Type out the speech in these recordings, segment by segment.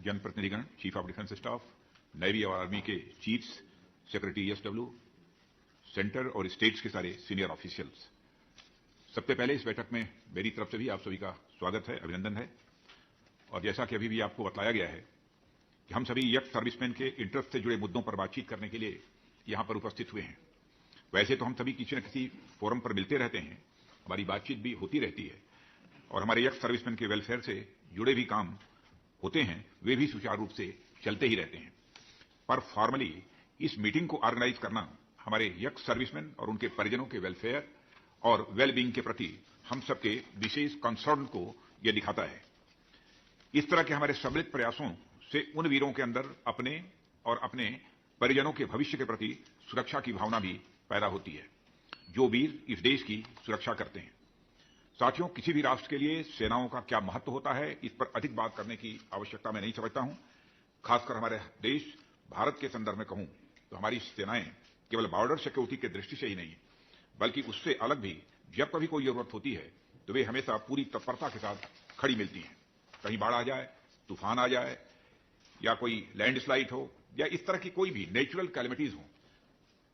जनप्रतिनिधिगण, chief of defence staff, navy और army के chiefs, secretary ESW, centre और states के सारे सीनियर ऑफिशियल्स, सबसे पहले इस बैठक में मेरी तरफ से भी आप सभी का स्वागत है, अभिनंदन है। और जैसा कि अभी भी आपको बताया गया है कि हम सभी यंग सर्विसमैन के इंटरेस्ट से जुड़े मुद्दों पर बातचीत करने के लिए यहां पर उपस्थित हुए हैं। वैसे तो हम सभी किसी न किसी फोरम पर मिलते रहते हैं, हमारी बातचीत भी होती रहती है और हमारे यंग सर्विसमैन के वेलफेयर से जुड़े भी काम होते हैं, वे भी सुचारू रूप से चलते ही रहते हैं। पर फॉर्मली इस मीटिंग को ऑर्गेनाइज करना हमारे यंग सर्विसमैन और उनके परिजनों के वेलफेयर और वेलबींग के प्रति हम सबके विशेष कंसर्न को यह दिखाता है। इस तरह के हमारे सम्मिलित प्रयासों से उन वीरों के अंदर अपने और अपने परिजनों के भविष्य के प्रति सुरक्षा की भावना भी पैदा होती है, जो वीर इस देश की सुरक्षा करते हैं। साथियों, किसी भी राष्ट्र के लिए सेनाओं का क्या महत्व होता है, इस पर अधिक बात करने की आवश्यकता मैं नहीं समझता हूं। खासकर हमारे देश भारत के संदर्भ में कहूं तो हमारी सेनाएं केवल बॉर्डर सिक्योरिटी की दृष्टि से ही नहीं, बल्कि उससे अलग भी जब कभी कोई जरूरत होती है तो वे हमेशा पूरी तत्परता के साथ खड़ी मिलती हैं। कहीं बाढ़ आ जाए, तूफान आ जाए, या कोई लैंडस्लाइड हो, या इस तरह की कोई भी नेचुरल कैलेमिटीज हो,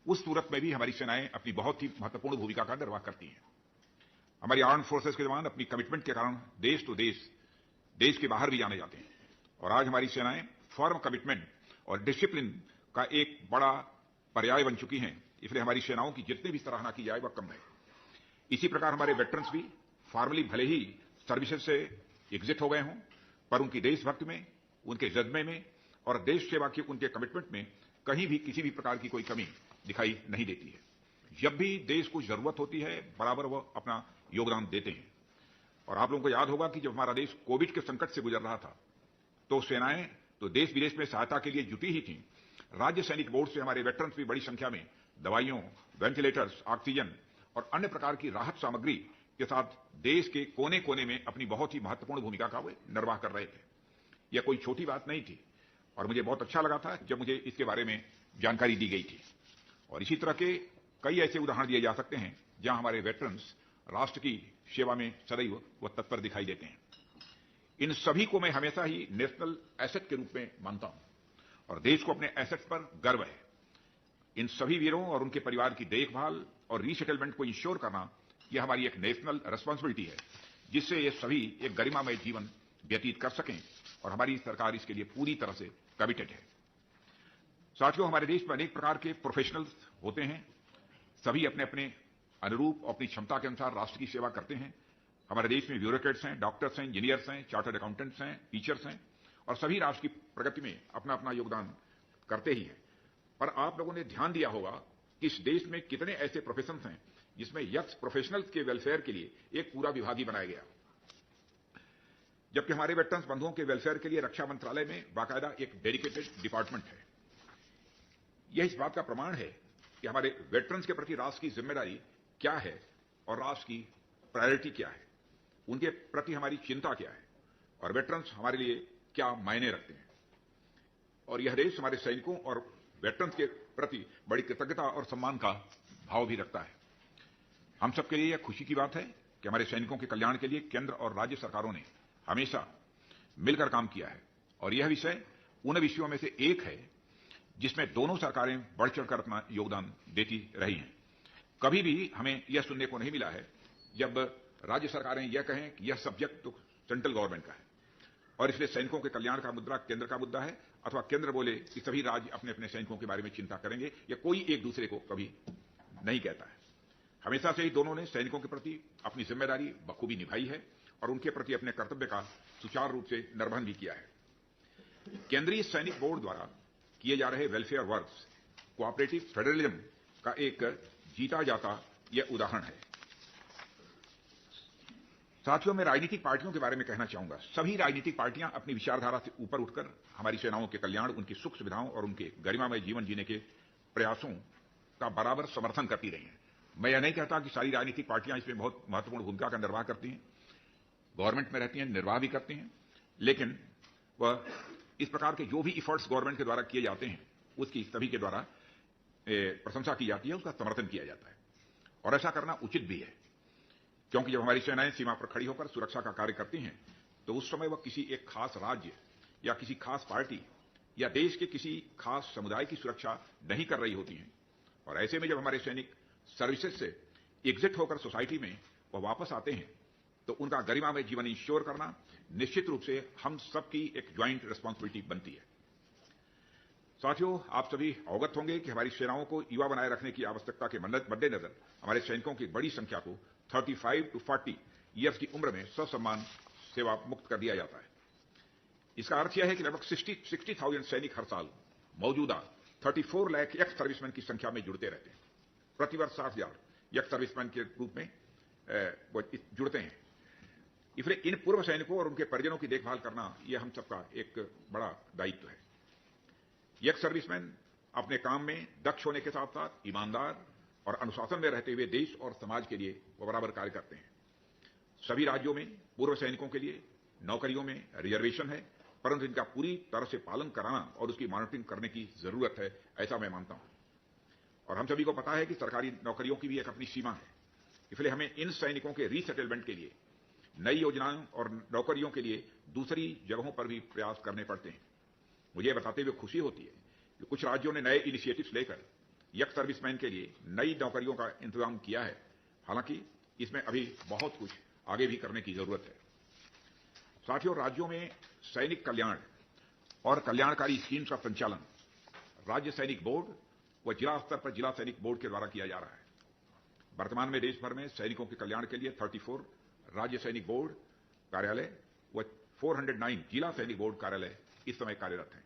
उस सूरत में भी हमारी सेनाएं अपनी बहुत ही महत्वपूर्ण भूमिका का निर्वाह करती हैं। हमारी आर्म्ड फोर्सेस के जवान अपनी कमिटमेंट के कारण देश तो देश के बाहर भी जाने जाते हैं और आज हमारी सेनाएं फर्म कमिटमेंट और डिसिप्लिन का एक बड़ा पर्याय बन चुकी हैं। इसलिए हमारी सेनाओं की जितनी भी सराहना की जाए वह कम है। इसी प्रकार हमारे वेटरन्स भी फॉर्मली भले ही सर्विसेज से एग्जिट हो गए हों, पर उनकी देशभक्ति में, उनके जज्बे में और देश सेवा की उनके कमिटमेंट में कहीं भी किसी भी प्रकार की कोई कमी दिखाई नहीं देती है। जब भी देश को जरूरत होती है, बराबर वो अपना योगदान देते हैं। और आप लोगों को याद होगा कि जब हमारा देश कोविड के संकट से गुजर रहा था तो सेनाएं तो देश विदेश में सहायता के लिए जुटी ही थीं। राज्य सैनिक बोर्ड से हमारे वेटरन्स भी बड़ी संख्या में दवाइयों, वेंटिलेटर्स, ऑक्सीजन और अन्य प्रकार की राहत सामग्री के साथ देश के कोने कोने में अपनी बहुत ही महत्वपूर्ण भूमिका का वे निर्वाह कर रहे थे। यह कोई छोटी बात नहीं थी और मुझे बहुत अच्छा लगा था जब मुझे इसके बारे में जानकारी दी गई थी। और इसी तरह के कई ऐसे उदाहरण दिए जा सकते हैं जहां हमारे वेटरन्स राष्ट्र की सेवा में सदैव व तत्पर दिखाई देते हैं। इन सभी को मैं हमेशा ही नेशनल एसेट के रूप में मानता हूं और देश को अपने एसेट्स पर गर्व है। इन सभी वीरों और उनके परिवार की देखभाल और रीसेटलमेंट को इंश्योर करना यह हमारी एक नेशनल रिस्पांसिबिलिटी है, जिससे ये सभी एक गरिमामय जीवन व्यतीत कर सकें और हमारी सरकार इसके लिए पूरी तरह से कमिटेड है। साथियों, हमारे देश में अनेक प्रकार के प्रोफेशनल्स होते हैं, सभी अपने अपने अनुरूप अपनी क्षमता के अनुसार राष्ट्र की सेवा करते हैं। हमारे देश में ब्यूरोक्रेट्स हैं, डॉक्टर्स हैं, इंजीनियर्स हैं, चार्टर्ड अकाउंटेंट्स हैं, टीचर्स हैं और सभी राष्ट्र की प्रगति में अपना अपना योगदान करते ही हैं। पर आप लोगों ने ध्यान दिया होगा कि इस देश में कितने ऐसे प्रोफेशंस हैं जिसमें यंग प्रोफेशनल्स के वेलफेयर के लिए एक पूरा विभाग ही बनाया गया, जबकि हमारे वेटरन्स बंधुओं के वेलफेयर के लिए रक्षा मंत्रालय में बाकायदा एक डेडिकेटेड डिपार्टमेंट है। यह इस बात का प्रमाण है कि हमारे वेटरन्स के प्रति राष्ट्र की जिम्मेदारी क्या है और राष्ट्र की प्रायोरिटी क्या है, उनके प्रति हमारी चिंता क्या है और वेटरन्स हमारे लिए क्या मायने रखते हैं। और यह देश हमारे सैनिकों और वेटरन्स के प्रति बड़ी कृतज्ञता और सम्मान का भाव भी रखता है। हम सबके लिए यह खुशी की बात है कि हमारे सैनिकों के कल्याण के लिए केंद्र और राज्य सरकारों ने हमेशा मिलकर काम किया है और यह विषय उन विषयों में से एक है जिसमें दोनों सरकारें बढ़ चढ़कर अपना योगदान देती रही हैं। कभी भी हमें यह सुनने को नहीं मिला है जब राज्य सरकारें यह कहें कि यह सब्जेक्ट तो सेंट्रल गवर्नमेंट का है और इसलिए सैनिकों के कल्याण का मुद्दा केंद्र का मुद्दा है, अथवा केंद्र बोले कि सभी राज्य अपने अपने सैनिकों के बारे में चिंता करेंगे, या कोई एक दूसरे को कभी नहीं कहता है। हमेशा से ही दोनों ने सैनिकों के प्रति अपनी जिम्मेदारी बखूबी निभाई है और उनके प्रति अपने कर्तव्य का सुचारू रूप से निर्वहन भी किया है। केंद्रीय सैनिक बोर्ड द्वारा किए जा रहे वेलफेयर वर्क्स कोऑपरेटिव फेडरलिज्म का एक जीता जाता यह उदाहरण है। साथियों, मैं राजनीतिक पार्टियों के बारे में कहना चाहूंगा। सभी राजनीतिक पार्टियां अपनी विचारधारा से ऊपर उठकर हमारी सेनाओं के कल्याण, उनकी सुख सुविधाओं और उनके गरिमामय जीवन जीने के प्रयासों का बराबर समर्थन करती रही हैं। मैं यह नहीं कहता कि सारी राजनीतिक पार्टियां इसमें बहुत महत्वपूर्ण भूमिका का निर्वाह करती हैं, गवर्नमेंट में रहती हैं, निर्वाह भी करती हैं, लेकिन वह इस प्रकार के जो भी इफर्ट्स गवर्नमेंट के द्वारा किए जाते हैं उसकी सभी के द्वारा प्रशंसा की जाती है, उसका समर्थन किया जाता है और ऐसा करना उचित भी है, क्योंकि जब हमारी सेनाएं सीमा पर खड़ी होकर सुरक्षा का कार्य करती हैं तो उस समय वह किसी एक खास राज्य या किसी खास पार्टी या देश के किसी खास समुदाय की सुरक्षा नहीं कर रही होती हैं। और ऐसे में जब हमारे सैनिक सर्विसेज से एग्जिट होकर सोसाइटी में वो वापस आते हैं तो उनका गरिमामय जीवन इंश्योर करना निश्चित रूप से हम सबकी एक ज्वाइंट रिस्पांसिबिलिटी बनती है। साथियों, आप सभी अवगत होंगे कि हमारी सेनाओं को युवा बनाए रखने की आवश्यकता के मद्देनजर हमारे सैनिकों की बड़ी संख्या को 35 to 40 ईयर्स की उम्र में ससम्मान सेवा मुक्त कर दिया जाता है। इसका अर्थ यह है कि लगभग 60,000 सैनिक हर साल मौजूदा 34 लाख एक्स सर्विसमैन की संख्या में जुड़ते रहते हैं। प्रतिवर्ष 60,000 एक्स सर्विसमैन के रूप में वो जुड़ते हैं। इसलिए इन पूर्व सैनिकों और उनके परिजनों की देखभाल करना यह हम सबका एक बड़ा दायित्व है। एक्स सर्विसमैन अपने काम में दक्ष होने के साथ साथ ईमानदार और अनुशासन में रहते हुए देश और समाज के लिए वो बराबर कार्य करते हैं। सभी राज्यों में पूर्व सैनिकों के लिए नौकरियों में रिजर्वेशन है, परंतु इनका पूरी तरह से पालन कराना और उसकी मॉनिटरिंग करने की जरूरत है, ऐसा मैं मानता हूं। और हम सभी को पता है कि सरकारी नौकरियों की भी एक अपनी सीमा है। इसलिए हमें इन सैनिकों के रीसेटलमेंट के लिए नई योजनाओं और नौकरियों के लिए दूसरी जगहों पर भी प्रयास करने पड़ते हैं। मुझे बताते हुए खुशी होती है कि कुछ राज्यों ने नए इनिशिएटिव्स लेकर एक्स सर्विसमैन के लिए नई नौकरियों का इंतजाम किया है। हालांकि इसमें अभी बहुत कुछ आगे भी करने की जरूरत है। साथियों, राज्यों में सैनिक कल्याण और कल्याणकारी स्कीम्स का संचालन राज्य सैनिक बोर्ड व जिला स्तर पर जिला सैनिक बोर्ड के द्वारा किया जा रहा है। वर्तमान में देश भर में सैनिकों के कल्याण के लिए 34 राज्य सैनिक बोर्ड कार्यालय व 409 जिला सैनिक बोर्ड कार्यालय इस समय कार्यरत हैं।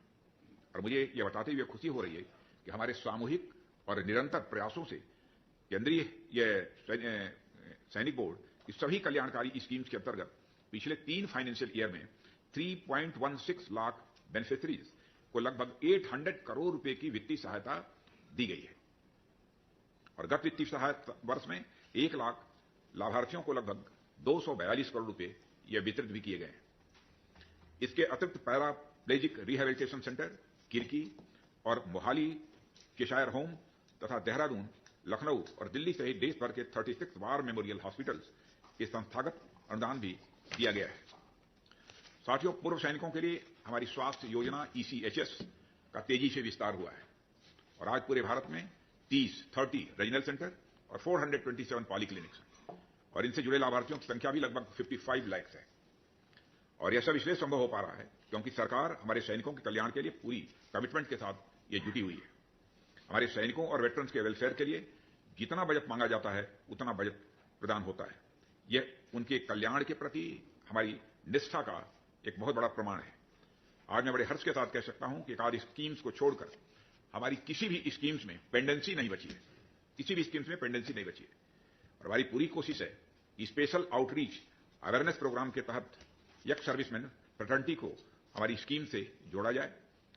और मुझे यह बताते हुए खुशी हो रही है कि हमारे सामूहिक और निरंतर प्रयासों से केंद्रीय सैनिक बोर्ड की सभी कल्याणकारी स्कीम्स के अंतर्गत पिछले 3 फाइनेंशियल ईयर में 3.16 लाख बेनिफिशरीज को लगभग 800 करोड़ रुपए की वित्तीय सहायता दी गई है। और गत वित्तीय सहायता वर्ष में 1 लाख लाभार्थियों को लगभग 242 करोड़ रुपए यह वितरित भी किए गए हैं। इसके अतिरिक्त पैराप्लेजिक रिहेबिलिटेशन सेंटर किरकी और मोहाली, केशायर होम तथा देहरादून, लखनऊ और दिल्ली सहित देश भर के 36 वार मेमोरियल हॉस्पिटल्स के संस्थागत अनुदान भी दिया गया है। साथियों, पूर्व सैनिकों के लिए हमारी स्वास्थ्य योजना ECHS का तेजी से विस्तार हुआ है और आज पूरे भारत में 30 रीजनल सेंटर और 427 पॉलीक्लिनिक्स हैं और इनसे जुड़े लाभार्थियों की संख्या भी लगभग 55 लाख है। और यह सब इसलिए संभव हो पा रहा है क्योंकि सरकार हमारे सैनिकों के कल्याण के लिए पूरी कमिटमेंट के साथ ये जुटी हुई है। हमारे सैनिकों और वेटरन्स के वेलफेयर के लिए जितना बजट मांगा जाता है उतना बजट प्रदान होता है। यह उनके कल्याण के प्रति हमारी निष्ठा का एक बहुत बड़ा प्रमाण है। आज मैं बड़े हर्ष के साथ कह सकता हूं कि एक आध स्कीम्स को छोड़कर हमारी किसी भी स्कीम्स में पेंडेंसी नहीं बची है, किसी भी स्कीम्स में पेंडेंसी नहीं बची है। और हमारी पूरी कोशिश है कि स्पेशल आउटरीच अवेयरनेस प्रोग्राम के तहत एक्स सर्विसमैन फ्रेटर्निटी को हमारी स्कीम से जोड़ा जाए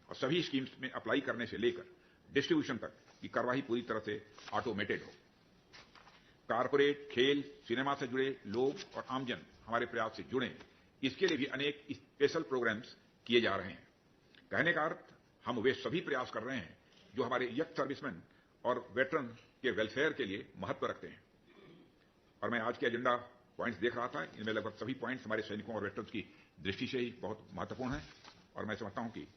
और सभी स्कीम्स में अप्लाई करने से लेकर डिस्ट्रीब्यूशन तक की कार्यवाही पूरी तरह से ऑटोमेटेड हो। कारपोरेट, खेल, सिनेमा से जुड़े लोग और आमजन हमारे प्रयास से जुड़े, इसके लिए भी अनेक स्पेशल प्रोग्राम्स किए जा रहे हैं। कहने का अर्थ, हम वे सभी प्रयास कर रहे हैं जो हमारे एक्स सर्विसमैन और वेटरन के वेलफेयर के लिए महत्व रखते हैं। और मैं आज के एजेंडा पॉइंट्स देख रहा था, इनमें लगभग सभी पॉइंट्स हमारे सैनिकों और वेटरन्स की दृष्टि से ही बहुत महत्वपूर्ण हैं और मैं समझता हूं कि